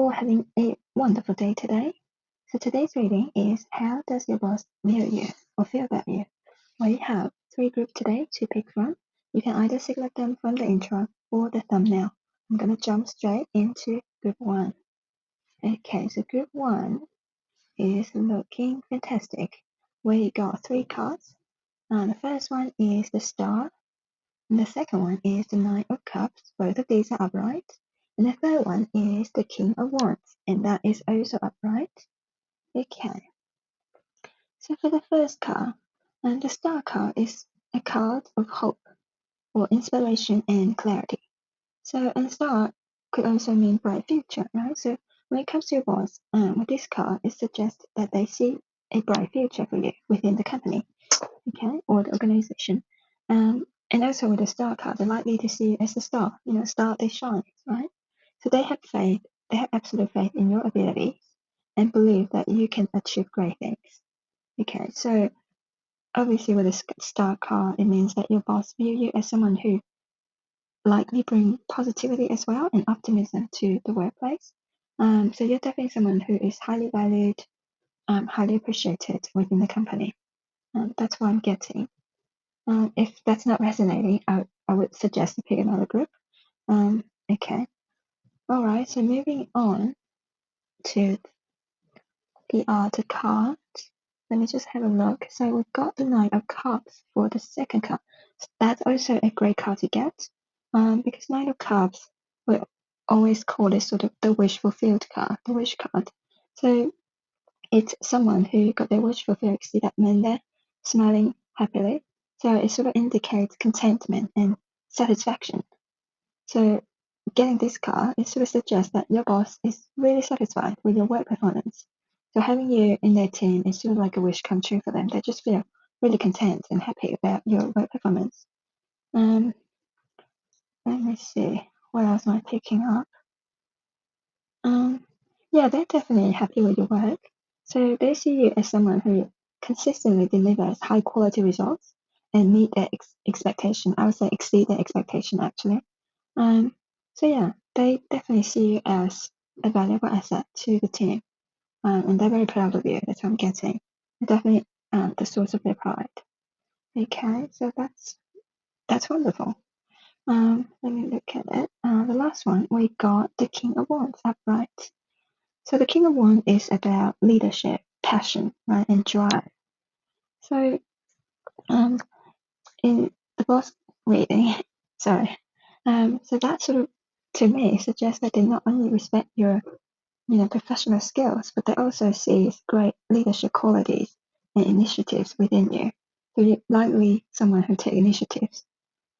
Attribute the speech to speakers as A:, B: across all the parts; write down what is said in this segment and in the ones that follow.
A: all having a wonderful day today. So today's reading is How Does Your Boss View You or Feel About You? Well, you have 3 groups today to pick from. You can either select them from the intro or the thumbnail. I'm going to jump straight into group 1. Okay, so group 1 is looking fantastic. We got 3 cards. The first one is the Star. And the second one is the Nine of Cups. Both of these are upright. And the third one is the King of Wands, and that is also upright. Okay. So for the first card, the Star card is a card of hope or inspiration and clarity. So a star could also mean bright future, right? So when it comes to your boss, with this card, it suggests that they see a bright future for you within the company, okay, or the organization. And also with the Star card, they're likely to see you as a star. Star they shine, right? So they have faith, they have absolute faith in your abilities and believe that you can achieve great things. Okay, so obviously with the Star card, it means that your boss view you as someone who likely bring positivity as well and optimism to the workplace. So you're definitely someone who is highly valued, highly appreciated within the company. That's what I'm getting. If that's not resonating, I would suggest to pick another group. Okay. All right. So moving on to the cards. Let me just have a look. So we've got the Nine of Cups for the second card. So that's also a great card to get. Because Nine of Cups, we always call it sort of the wish fulfilled card, the wish card. So it's someone who got their wish fulfilled. See that man there, smiling happily. So it sort of indicates contentment and satisfaction. So getting this card, it sort of suggests that your boss is really satisfied with your work performance. So having you in their team is sort of like a wish come true for them. They just feel really content and happy about your work performance. Let me see, what else am I picking up? Yeah, they're definitely happy with your work. So they see you as someone who consistently delivers high quality results and meet their expectation. I would say exceed their expectation actually. So yeah, they definitely see you as a valuable asset to the team. And they're very proud of you. That's what I'm getting. You're definitely the source of their pride. Okay, so that's wonderful. Let me look at it. The last one, we got the King of Wands upright. So the King of Wands is about leadership, passion, right, and drive. So in the boss reading, sorry, so that sort of, to me, suggests that they not only respect your professional skills, but they also see great leadership qualities and initiatives within you. So you're likely someone who take initiatives.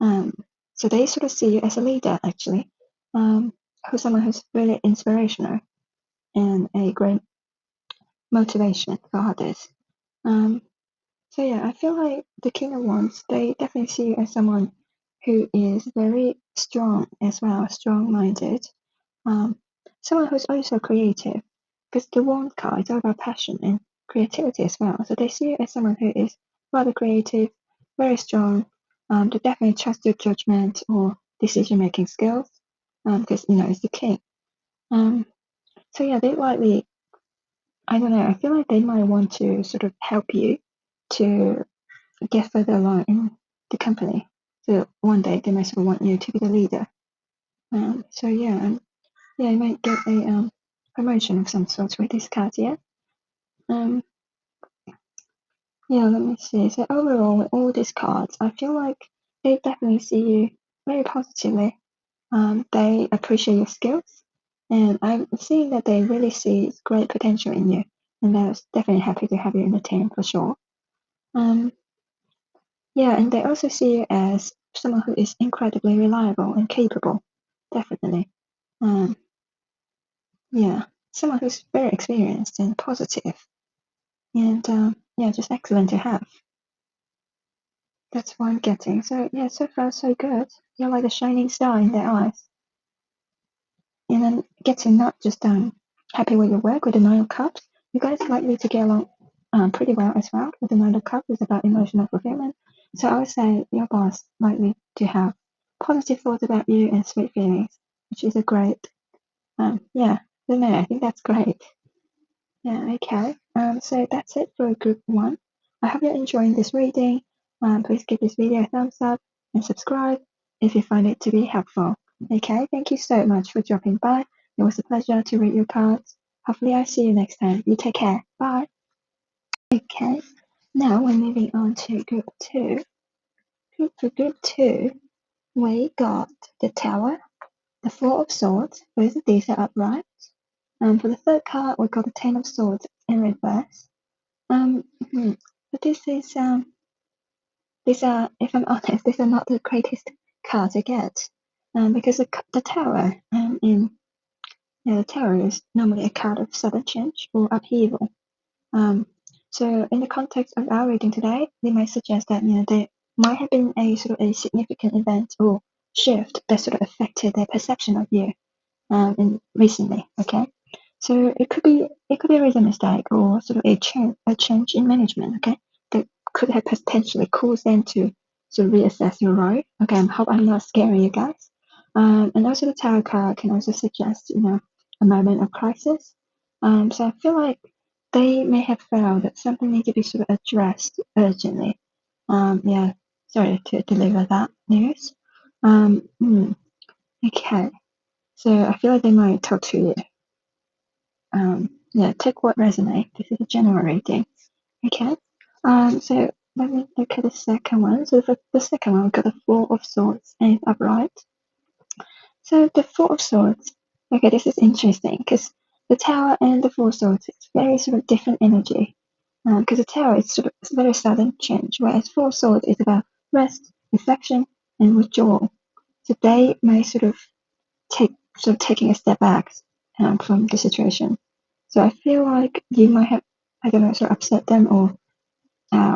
A: So they sort of see you as a leader, actually, who's someone who's really inspirational and a great motivation for others. So yeah, I feel like the King of Wands, they definitely see you as someone who is very strong as well, strong-minded, someone who's also creative, because the Wand card is all about passion and creativity as well. So they see you as someone who is rather creative, very strong. They definitely trust your judgment or decision-making skills, because it's the king. So yeah, they likely, I don't know, I feel like they might want to sort of help you to get further along in the company. So one day they might sort of want you to be the leader. So yeah, you might get a promotion of some sort with this card, yeah. Yeah, let me see. So overall, with all these cards, I feel like they definitely see you very positively. They appreciate your skills, and I'm seeing that they really see great potential in you, and they're definitely happy to have you in the team for sure. Yeah, and they also see you as someone who is incredibly reliable and capable, definitely. Yeah, someone who's very experienced and positive, and yeah, just excellent to have. That's what I'm getting. So yeah, so far so good. You're like a shining star in their eyes. And then getting not just happy with your work with the Nine of Cups, you guys are likely to get along pretty well as well. With the Nine of Cups is about emotional fulfillment. So I would say your boss likely to have positive thoughts about you and sweet feelings, which is a great yeah, don't know, I think that's great. Yeah, okay. So that's it for group 1. I hope you're enjoying this reading. Please give this video a thumbs up and subscribe if you find it to be helpful. Okay, thank you so much for dropping by. It was a pleasure to read your cards. Hopefully I'll see you next time. You take care. Bye. Okay, now we're moving on to group 2. For group 2, we got the Tower, the Four of Swords. Both of these are upright. For the third card, we got the Ten of Swords in reverse. But these are, if I'm honest, these are not the greatest cards to get. Because the Tower, the Tower is normally a card of sudden change or upheaval. So in the context of our reading today, we might suggest that there might have been a sort of a significant event or shift that sort of affected their perception of you recently. Okay, so it could be a reason mistake or sort of a change in management. Okay, that could have potentially caused them to sort of reassess your role. Okay, I hope I'm not scaring you guys. And also the Tower card can also suggest a moment of crisis. So I feel like they may have felt that something needs to be sort of addressed urgently. Yeah, sorry to deliver that news. Okay, so I feel like they might talk to you. Yeah, take what resonates. This is a general reading. Okay. So let me look at the second one. So for the second one, we've got the Four of Swords and it's upright. So the Four of Swords. Okay, this is interesting because the Tower and the Four of Swords, it's very sort of different energy. Because the Tower is sort of very sudden change, whereas Four of Swords is about rest, reflection, and withdrawal. So they may sort of taking a step back from the situation. So I feel like you might have, I don't know, sort of upset them or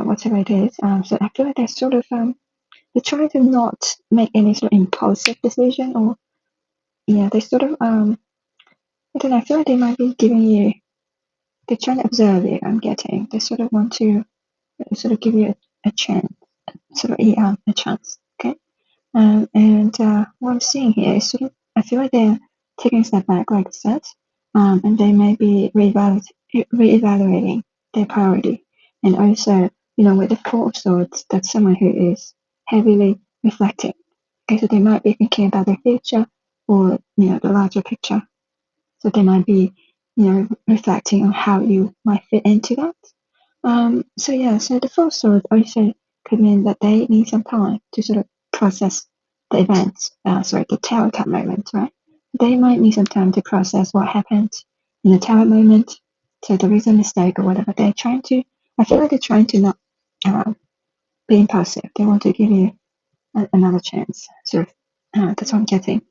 A: whatever it is. So I feel like they're sort of they're trying to not make any sort of impulsive decision or they sort of I don't know. I feel like they might be giving you. They're trying to observe you. I'm getting. They sort of want to sort of give you a chance, sort of a chance. Okay. And what I'm seeing here is sort of, I feel like they're taking a step back, like I said, and they may be reevaluating their priority. And also, with the Four of Swords, that's someone who is heavily reflecting. Okay, so they might be thinking about their future or, the larger picture. So they might be, reflecting on how you might fit into that. So the Four of Swords also could mean that they need some time to sort of process the events, the Tower card moment, right? They might need some time to process what happened in the Tower moment. So there is a mistake or whatever. I feel like they're trying to not be impulsive. They want to give you another chance. Sort of, that's what I'm getting.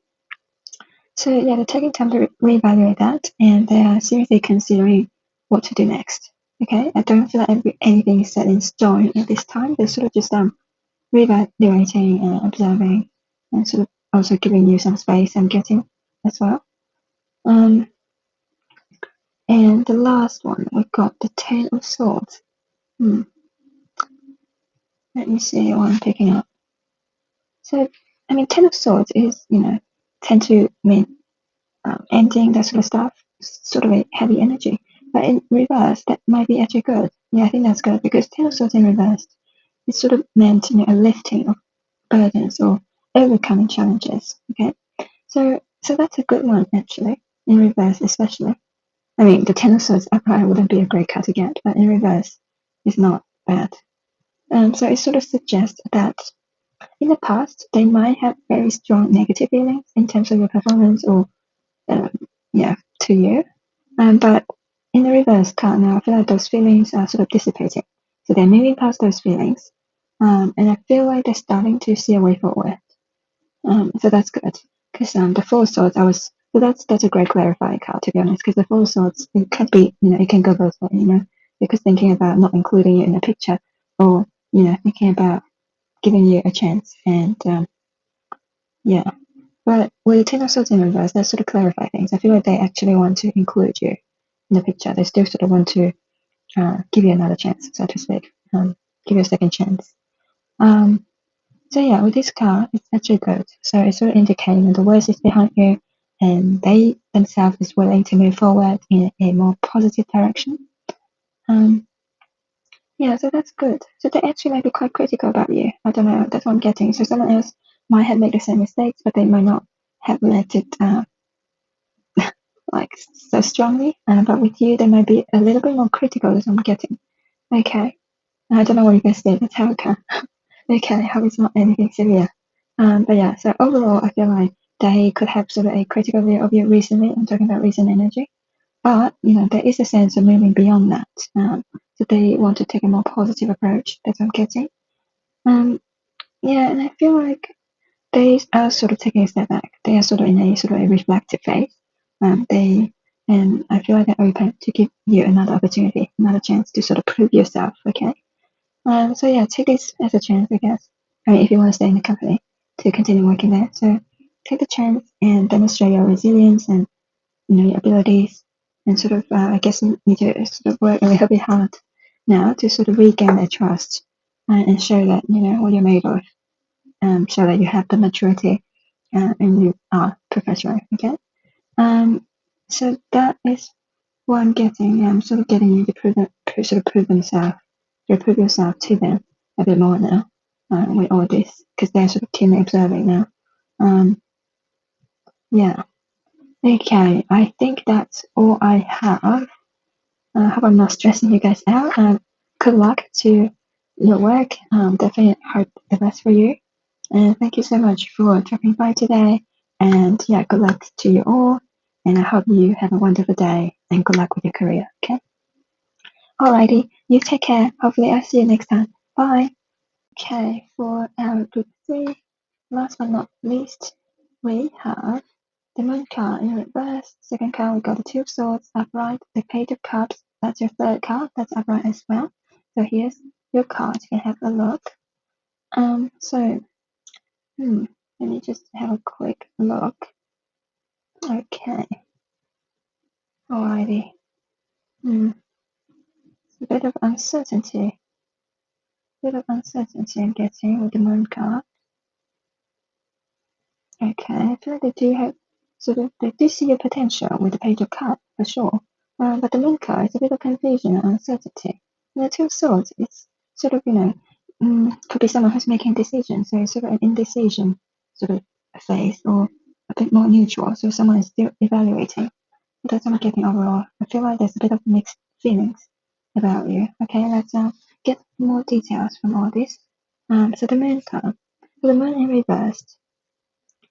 A: So yeah, they're taking time to reevaluate that, and they are seriously considering what to do next. Okay, I don't feel like anything is set in stone at this time. They're sort of just reevaluating and observing, and sort of also giving you some space. I'm getting as well. And the last one, we've got the Ten of Swords. Let me see what I'm picking up. So, I mean, Ten of Swords is, tend to mean ending, that sort of stuff, sort of a heavy energy. But in reverse, that might be actually good. Yeah, I think that's good because Ten of Swords in reverse, it's sort of meant, a lifting of burdens or overcoming challenges. Okay, so that's a good one actually, in reverse especially. I mean, the Ten of Swords upright wouldn't be a great card to get, but in reverse, it's not bad. So it sort of suggests that in the past, they might have very strong negative feelings in terms of your performance or to you. But in the reverse card now, I feel like those feelings are sort of dissipating. So they're moving past those feelings. And I feel like they're starting to see a way forward. So that's good. Because the Four of Swords, so that's a great clarifying card, to be honest. Because the Four of Swords, it could be, it can go both ways, because thinking about not including you in the picture or, thinking about giving you a chance. And yeah. But with the Ten of Swords in reverse, that sort of clarify things. I feel like they actually want to include you in the picture. They still sort of want to give you another chance, so to speak, give you a second chance. So yeah, with this card, it's actually good. So it's sort of indicating that the worst is behind you and they themselves is willing to move forward in a more positive direction. Yeah, so that's good. So they actually might be quite critical about you. I don't know, that's what I'm getting. So someone else might have made the same mistakes, but they might not have let it like so strongly. But with you, they might be a little bit more critical, as I'm getting. Okay. I don't know what you guys did. That's how it can. Okay, I hope it's not anything severe. But yeah, so overall, I feel like they could have sort of a critical view of you recently. I'm talking about recent energy. But, there is a sense of moving beyond that. So they want to take a more positive approach. That's what I'm getting. Yeah, and I feel like they are sort of taking a step back. They are sort of in a sort of a reflective phase. And I feel like they're open to give you another opportunity, another chance to sort of prove yourself. Okay. So yeah, take this as a chance, I guess. I mean, if you want to stay in the company to continue working there, so take the chance and demonstrate your resilience and your abilities, and sort of I guess you need to sort of work a little bit hard now to sort of regain their trust and show that what you're made of, show that you have the maturity and you are professional. Okay. So that is what I'm getting. I'm sort of getting you to prove themselves, to prove yourself to them a bit more now with all this, because they're sort of keenly observing now. Yeah. Okay. I think that's all I have. I hope I'm not stressing you guys out. Good luck to your work. Definitely hope the best for you. And thank you so much for dropping by today. And yeah, good luck to you all. And I hope you have a wonderful day and good luck with your career. Okay. Alrighty. You take care. Hopefully I'll see you next time. Bye. Okay. For our group 3, last but not least, we have the Moon card in reverse. Second card, we got the Two of Swords upright. The Page of Cups, that's your third card. That's upright as well. So here's your card. You can have a look. Let me just have a quick look. Okay. Alrighty. A bit of uncertainty. I'm getting with the Moon card. Okay, I feel like they do have they do see your potential with the Page of Cups for sure. But the Moon card is a bit of confusion and uncertainty. And the Two of Swords, it's sort of could be someone who's making decisions, so it's sort of an indecision sort of phase, or a bit more neutral. So someone is still evaluating. That's what I'm getting overall. I feel like there's a bit of mixed feelings about you. Okay, let's get more details from all this. So the Moon card. So the Moon in reversed.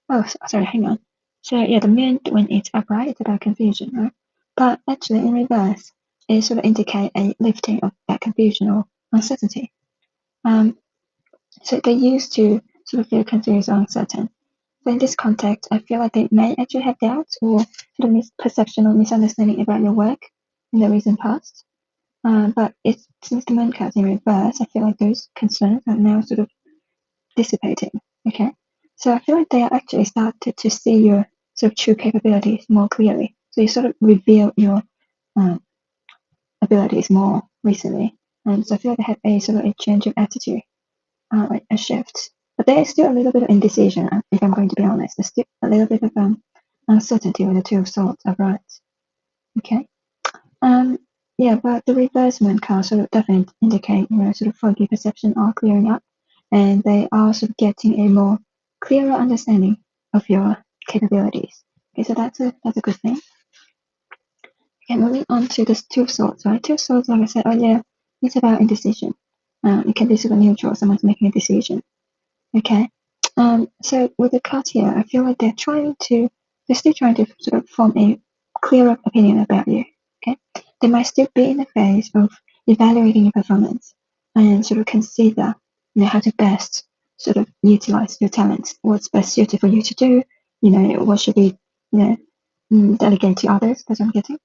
A: Oh, sorry, hang on. So yeah, the Moon when it's upright, it's about confusion, right? But actually in reverse, it sort of indicate a lifting of that confusion or uncertainty. So they used to sort of feel confused or uncertain. So in this context, I feel like they may actually have doubts or sort of misperception or misunderstanding about your work in the recent past. But since the Moon card's in reverse, I feel like those concerns are now sort of dissipating. Okay, so I feel like they are actually started to see your sort of true capabilities more clearly. So you sort of reveal your abilities more recently, and so I feel like they have a sort of a change of attitude, like a shift. But there is still a little bit of indecision, if I'm going to be honest. There's still a little bit of uncertainty with the Two of Swords upright. Okay. Yeah, but the reversement card sort of definitely indicate, sort of foggy perception are clearing up, and they are sort of getting a more clearer understanding of your capabilities. Okay, so that's a good thing. Okay, moving on to the Two of Swords, right? Two of Swords, like I said earlier, it's about indecision. It can be sort of neutral, someone's making a decision. Okay. So with the card here, I feel like they're still trying to sort of form a clearer opinion about you. Okay. They might still be in the phase of evaluating your performance and sort of consider, how to best sort of utilize your talents, what's best suited for you to do, what should be, delegate to others. That's what I'm getting.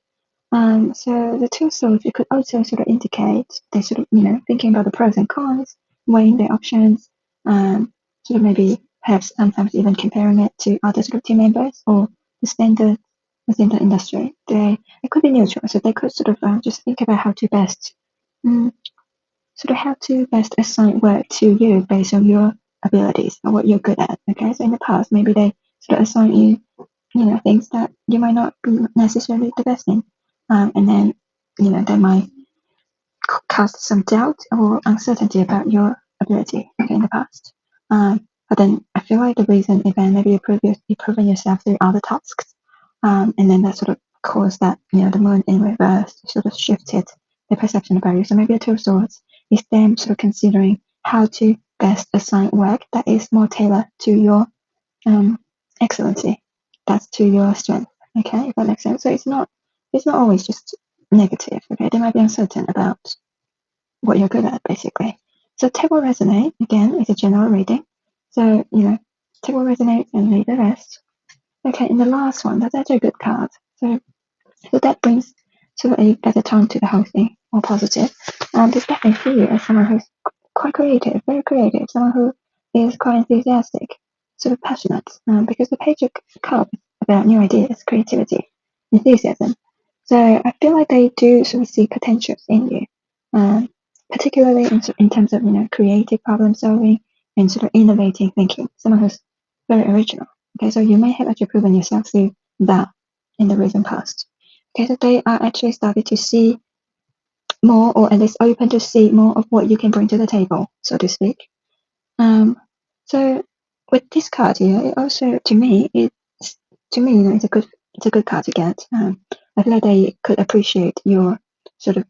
A: So the Two of Swords, it could also sort of indicate they sort of, thinking about the pros and cons, weighing their options, sort of maybe perhaps sometimes even comparing it to other sort of team members or the standard within the industry. It could be neutral, so they could sort of just think about how to best, assign work to you based on your abilities and what you're good at. Okay, so in the past maybe they sort of assign you things that you might not be necessarily the best in, and then they might cast some doubt or uncertainty about your ability in the past. But then I feel like the recent event, maybe you've proven yourself through other tasks, and then that sort of caused that, the moon in reverse sort of shifted the perception about you. So maybe the Two of Swords is them sort of considering how to best assign work that is more tailored to your excellency, that's to your strength. Okay, if that makes sense. So it's not always just negative. Okay, they might be uncertain about what you're good at, basically. So take what resonates, again, is a general reading. So, take what resonates and leave the rest. Okay, and the last one, that's actually a good card. So that brings sort of a better tone to the whole thing, more positive. This definitely see you as someone who's quite creative, very creative, someone who is quite enthusiastic, sort of passionate, because the Page of Cups is about new ideas, creativity, enthusiasm. So I feel like they do sort of see potentials in you, particularly in terms of creative problem solving and sort of innovative thinking. Someone who's very original. Okay, so you may have actually proven yourself through that in the recent past. Okay, so they are actually starting to see more, or at least open to see more of what you can bring to the table, so to speak. So with this card here, it also it's a good card to get. I feel like they could appreciate your sort of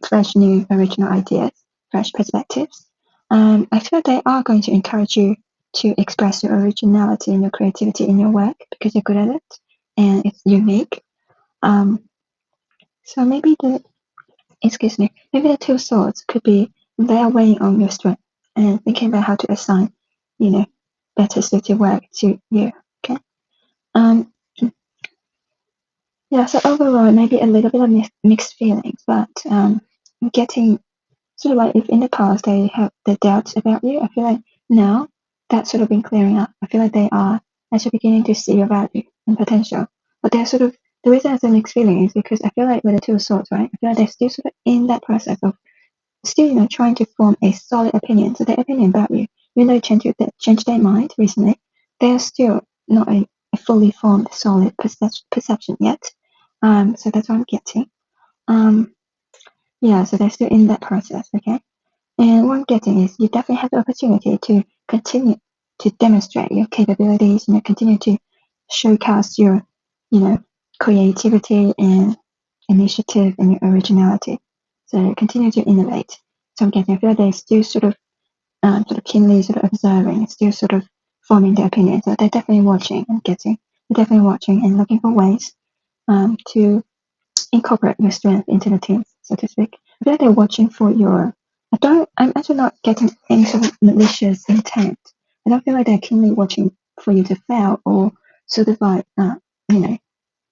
A: fresh, new, original ideas, fresh perspectives. I feel like they are going to encourage you to express your originality and your creativity in your work because you're good at it and it's unique. So maybe maybe the Two of Swords could be they are weighing on your strength and thinking about how to assign, better suited work to you. Okay. Um, yeah. So overall, maybe a little bit of mixed feelings, but getting sort of like if in the past they have the doubts about you, I feel like now that's sort of been clearing up. I feel like they are actually beginning to see your value and potential. But they're sort of the reason it's a mixed feeling is because I feel like with the Two of Swords, right? I feel like they're still sort of in that process of still, trying to form a solid opinion. So their opinion about you, even though they changed their mind recently, they are still not a fully formed, solid perception yet. So that's what I'm getting. Yeah, so they're still in that process, okay? And what I'm getting is you definitely have the opportunity to continue to demonstrate your capabilities, continue to showcase your, creativity and initiative and your originality. So continue to innovate. So I'm getting, I feel like they're still sort of keenly sort of observing, still sort of forming their opinion. So they're definitely watching and they're definitely watching and looking for ways to incorporate your strength into the team, so to speak. I feel like they're watching for I'm actually not getting any sort of malicious intent. I don't feel like they're keenly watching for you to fail or sort of like,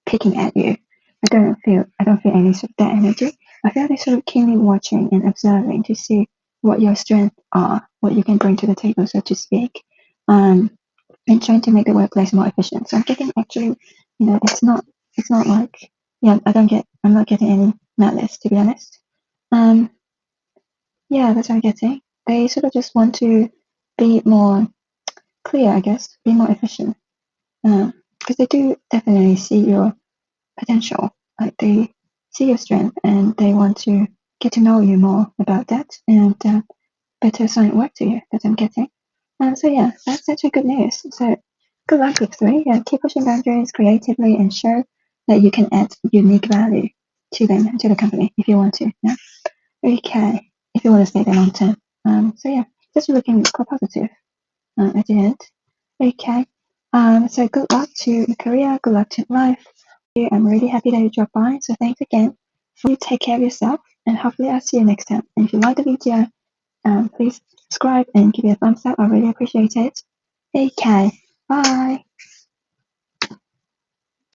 A: picking at you. I don't feel any sort of that energy. I feel like they're sort of keenly watching and observing to see what your strengths are, what you can bring to the table, so to speak, and trying to make the workplace more efficient. So I'm getting actually, it's not like, yeah, I'm not getting any malice, to be honest. Um, yeah, that's what I'm getting. They sort of just want to be more clear, I guess, be more efficient. Because they do definitely see your potential. Like they see your strength and they want to get to know you more about that and better assign work to you. That I'm getting. So yeah, that's actually good news. So good luck with 3. Yeah, keep pushing boundaries creatively and show that you can add unique value to them, to the company, if you want to. Yeah. Okay. If you want to stay there long term. So yeah, just looking quite positive at the end. Okay. So good luck to your career. Good luck to life. I'm really happy that you dropped by. So thanks again. You take care of yourself, and hopefully I'll see you next time. And if you like the video, please subscribe and give me a thumbs up. I really appreciate it. Okay, bye.